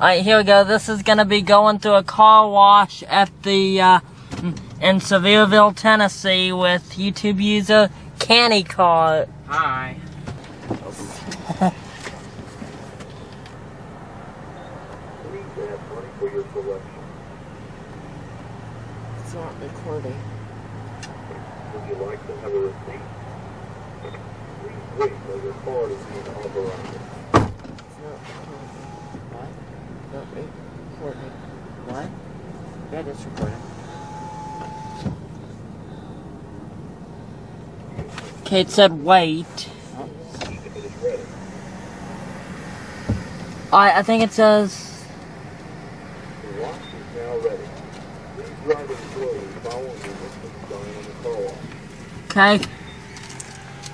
Alright, here we go. This is gonna be going through a car wash at the, in Sevierville, Tennessee with YouTube user Cannycart. Hi. It's not recording. Would you like to have a receipt? Please wait while your card is being authorized. It's not recording. What? Not recording. What? Yeah, it's recording. Okay, it said wait. I think it says... The wash is now ready. Please drive it slowly following the instructions on the car wash. Okay.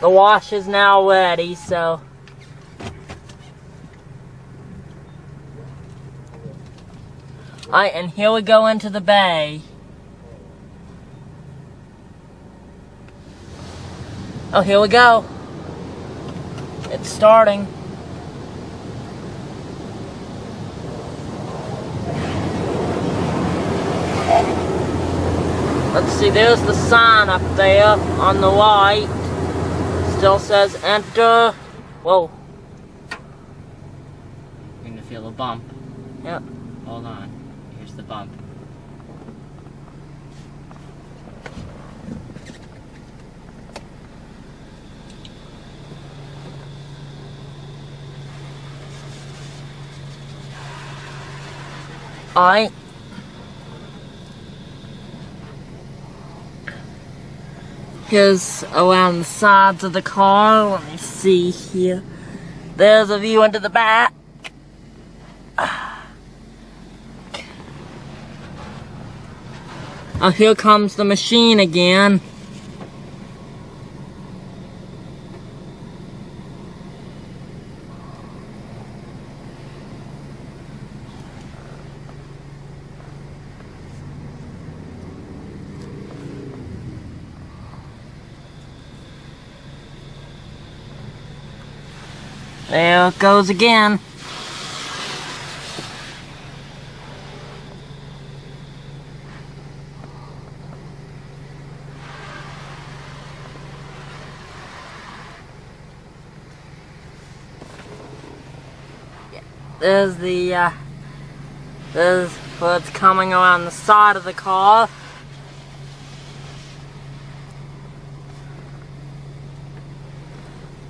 The wash is now ready, so... Alright, and here we go into the bay. Oh, here we go. It's starting. Let's see, there's the sign up there on the right. Still says enter. Whoa. You're gonna feel a bump. Yep. Hold on. Here's the bump. Alright. Here's around the sides of the car. Let me see here. There's a view into the back. Oh, here comes the machine again. There it goes again. There's there's what's coming around the side of the car.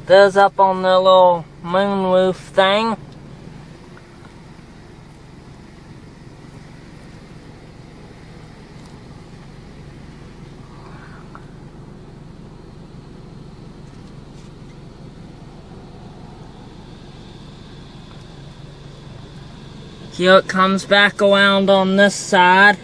There's up on the little moonroof thing. Here it comes back around on this side.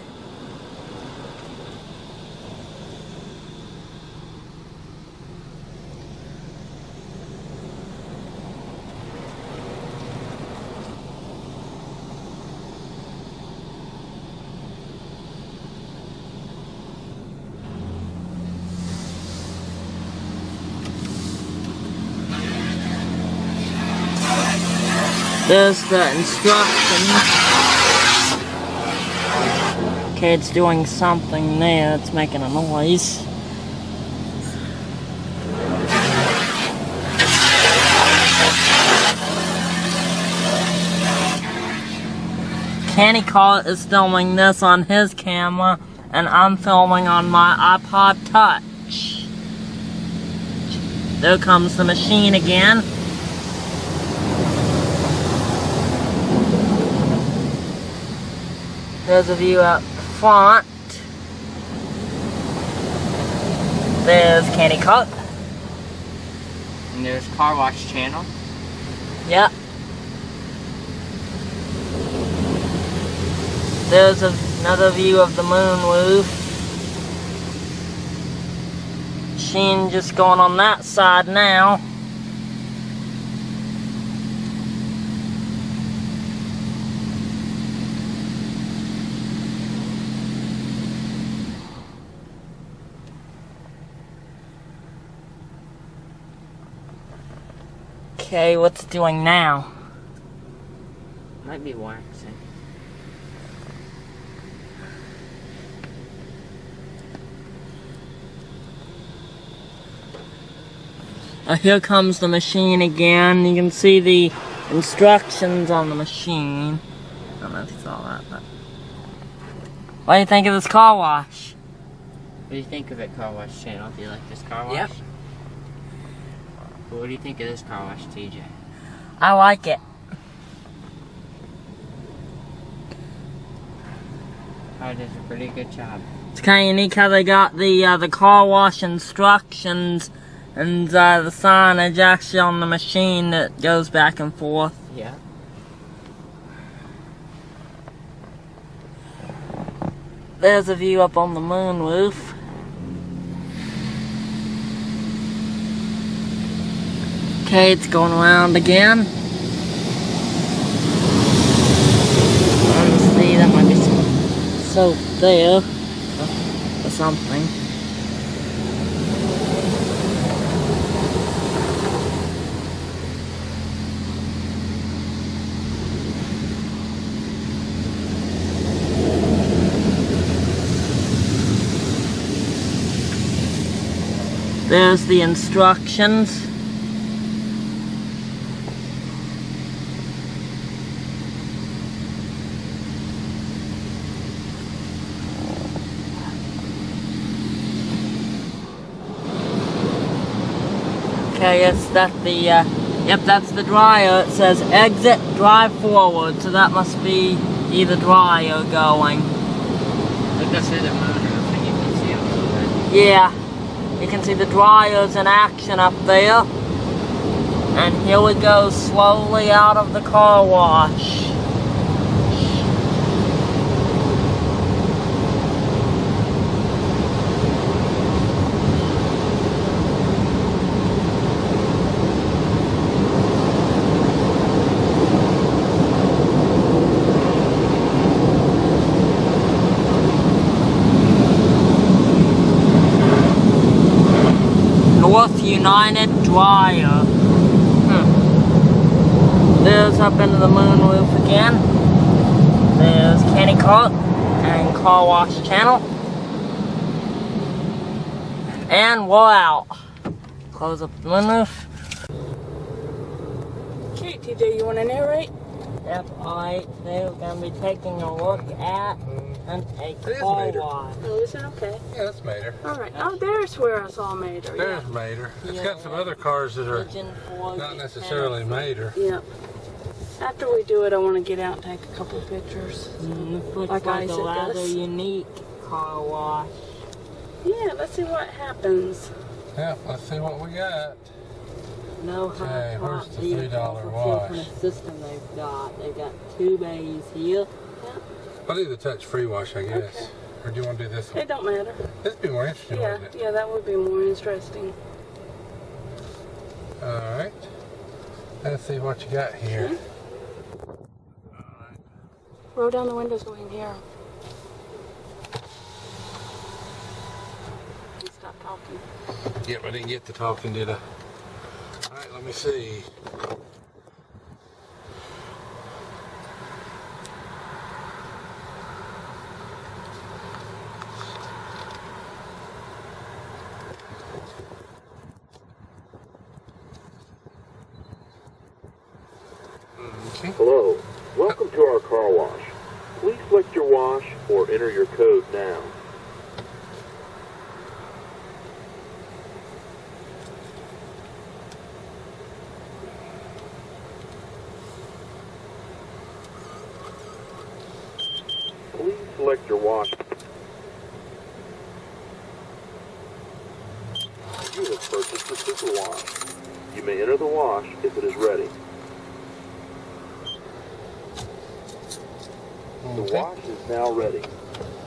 There's the instructions. Okay, it's doing something there. It's making a noise. Cannycart is filming this on his camera, and I'm filming on my iPod Touch. There comes the machine again. There's a view up front. There's Cannycart. And there's CarWashChannel. Yep. There's another view of the moonroof. Machine just going on that side now. Okay, what's it doing now? Might be waxing. Here comes the machine again. You can see the instructions on the machine. I don't know if you saw that, but... What do you think of this car wash? What do you think of it, CarWashChannel? Do you like this car wash? Yep. What do you think of this car wash, TJ? I like it. Oh, it does a pretty good job. It's kind of unique how they got the car wash instructions and the signage actually on the machine that goes back and forth. Yeah. There's a view up on the moon roof. Okay, it's going around again. Let's see, that might be some soap there or something. There's the instructions. Okay, yes, that's the, yep, that's the dryer. It says exit, drive forward, so that must be the dryer going. Look up through the moon roof and you can see it a little bit. Yeah, you can see the dryers in action up there. And here we go, slowly out of the car wash. North United Dryer. There's up into the moon roof again. There's Cannycart and CarWashChannel. And we're out. Close up the moon roof. Okay, TJ, you want to narrate? Yep, alright. They're going to be taking a look at a car wash. Oh, is it okay? Yeah, that's Mater. Alright. Oh, there's where I saw Mater. There's Mater. It's got some other cars that are not necessarily Mater. Yeah. After we do it, I want to get out and take a couple of pictures. Looks Like like a Isaac rather does. unique car wash. Yeah, let's see what happens. Yeah, let's see what we got. No Okay, hot where's the vehicle $3 for wash? kind of system they've got. They've got 2 bays here. I'll do the touch-free wash, I guess. Okay. Or do you want to do this one? It don't matter. This'd be more interesting, Yeah, wouldn't it? yeah, that would be more interesting. Alright. Let's see what you got here. Roll down the window so we can hear 'em. Stop talking. Yep, I didn't get to talking, did I? Alright, let me see. Okay. Hello, welcome to our car wash. Please select your wash or enter your code now. Please select your wash. You have purchased the Super Wash. You may enter the wash if it is ready. The Okay. wash is now ready.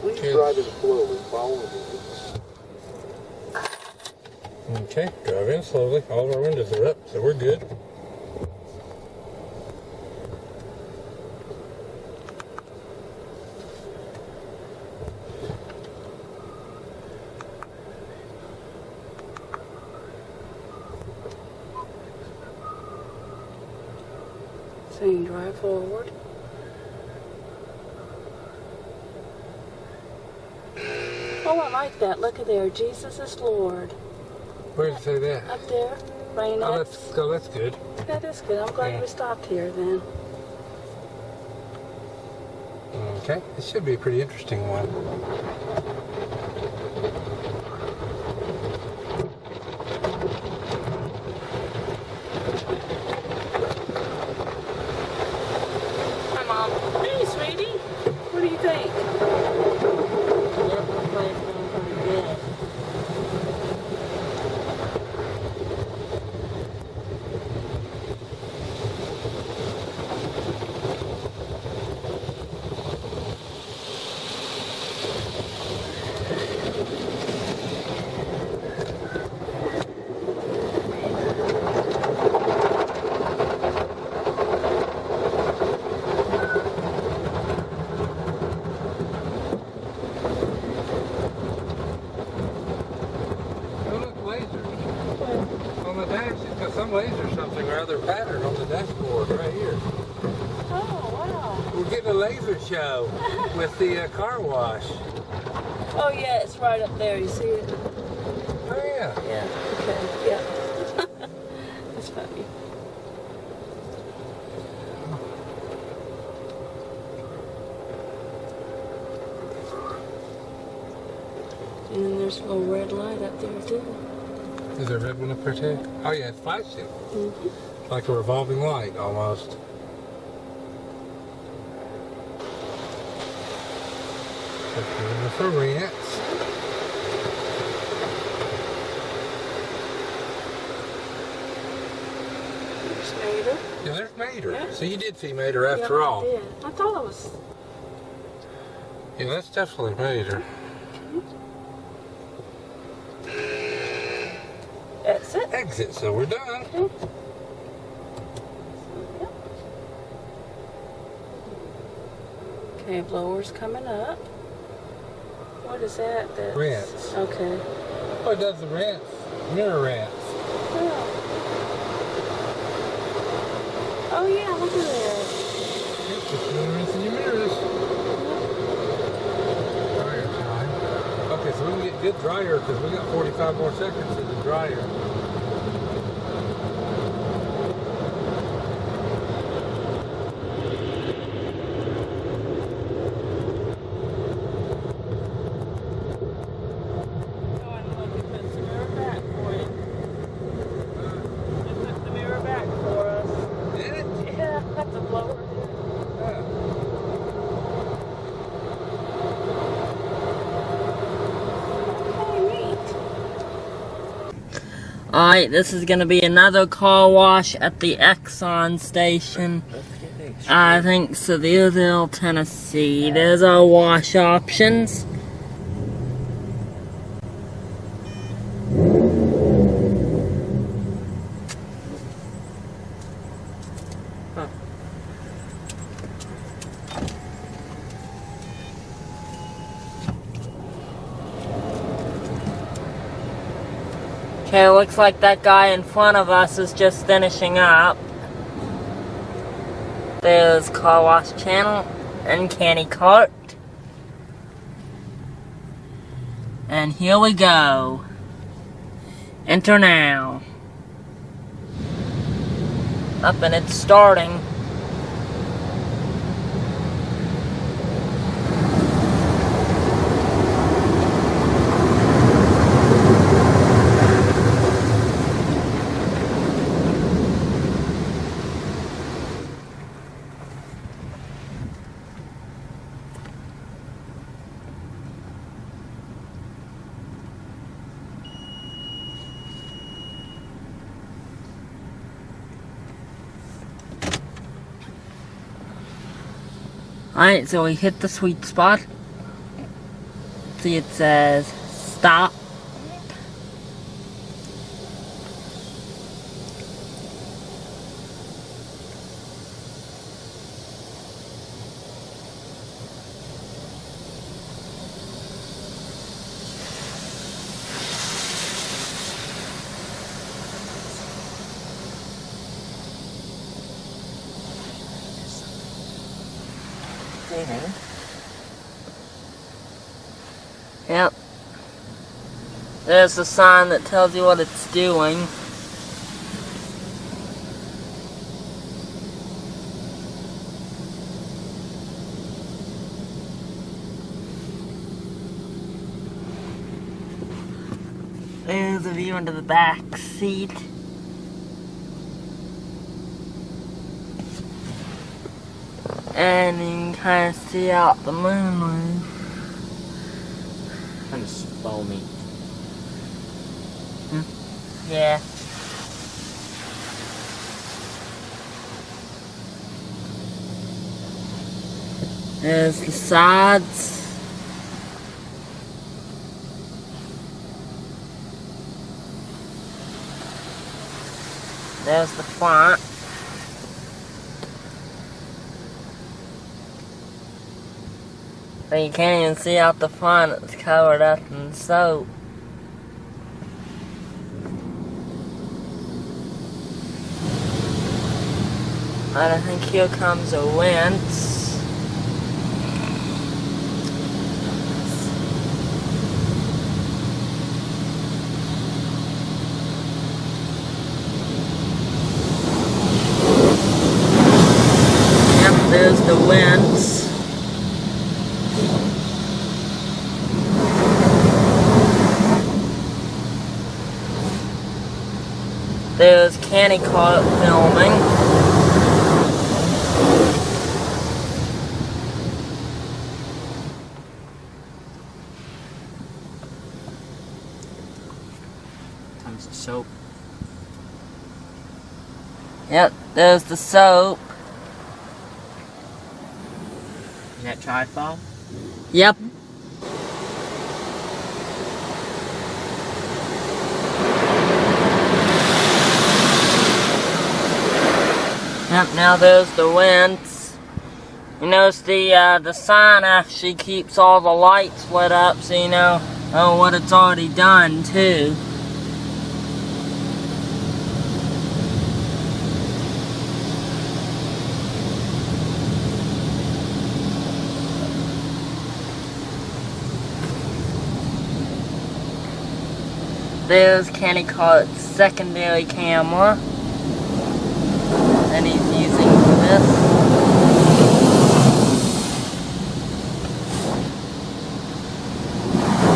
Please Okay. drive in slowly following the Okay, drive in slowly. All of our windows are up, so we're good. Saying drive forward. Oh, I like that. Look at there. Jesus is Lord. Where does it say that? Up there. Rain Oh, X. that's good. That is good. I'm glad we stopped here then. Okay, this should be a pretty interesting one. Hi, Mom. Hey, sweetie. What do you think? That looks like it's going pretty good. Oh, look, lasers. On the dash, it's got some laser something or other pattern on the dashboard right here. Oh, wow. We're getting a laser show with the car wash. Oh, yeah, it's right up there. You see it? Oh, yeah. Yeah. Okay. Yeah. That's funny. And then there's a little red light up there, too. Is there a red one up there too? Oh yeah, it's flashing. Mm-hmm. Like a revolving light almost. Just giving us a rinse. There's Mater. Yeah, there's Mater. Yeah. So you did see Mater after Yep, all. I did. I thought it was... Yeah, that's definitely Mater. That's it. Exit, so we're done. Okay. Okay, blower's coming up. What is that? That's... Rinse. Okay. Oh, it does the rinse. Mirror rinse. Oh yeah, look at that. It's just rinsing your mirrors. Dryer time. Okay, so we can get good dryer because we got 45 more seconds in the dryer. Oh, and look, it puts the mirror back for you. It put the mirror back for us. Did it? Yeah, that's a blower. Oh, neat. Alright, this is gonna be another car wash at the Exxon station. I think Sevierville, Tennessee. There's our wash options. Okay, looks like that guy in front of us is just finishing up. There's CarWashChannel and Cannycart. And here we go. Enter now. Up and it's starting. Alright, so we hit the sweet spot. See, it says stop. Yep. There's a sign that tells you what it's doing. There's a view into the back seat. And you can kind of see out the moonroof. Kind of foamy. Yeah. There's the sides. There's the front. But you can't even see out the front, it's covered up in soap. And I think here comes a winch. Yep, there's the winch. There's Cannycart filming. Comes the soap. Yep, there's the soap. Is that trifoam? Yep. Yep, now there's the winch. You notice the sign actually keeps all the lights lit up so you know what it's already done too. There's Cannycart's secondary camera that he's using for this.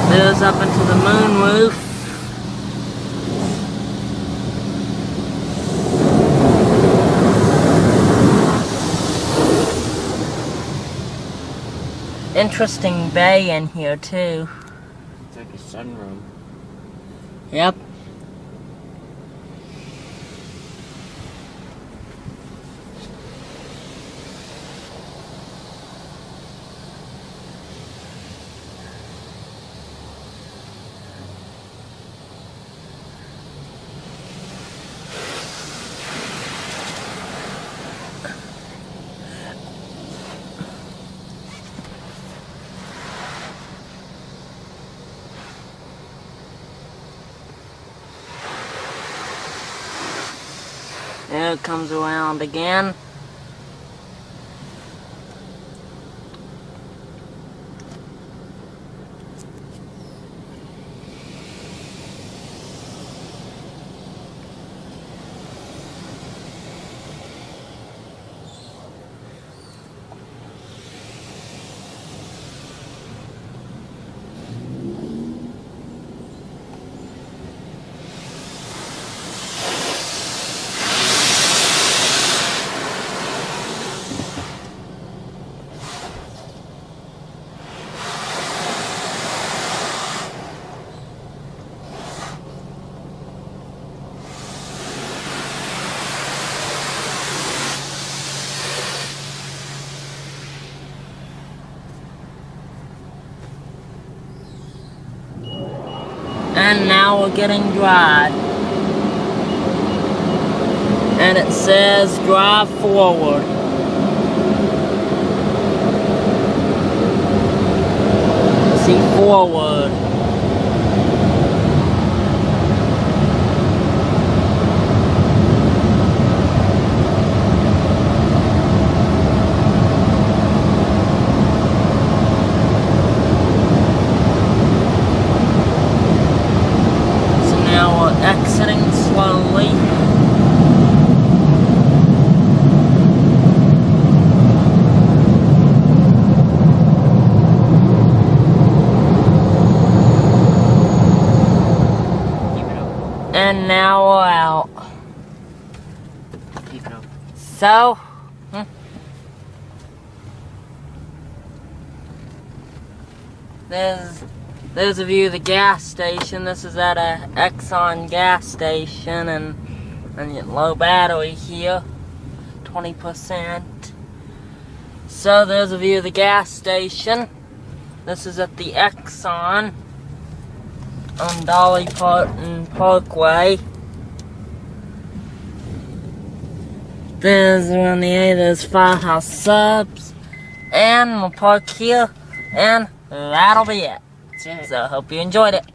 There's up into the moonroof. Interesting bay in here too. It's like a sunroom. Yep. There it comes around again. And now we're getting dry. And it says drive forward. See forward. exiting slowly. And now we're out. Keep it up. So, there's a view of the gas station. This is at a Exxon gas station, and low battery here, 20%. So there's a view of the gas station. This is at the Exxon on Dolly Parton Parkway. There's around the A, there's Firehouse Subs, and we'll park here, and that'll be it. That's it. So I hope you enjoyed it.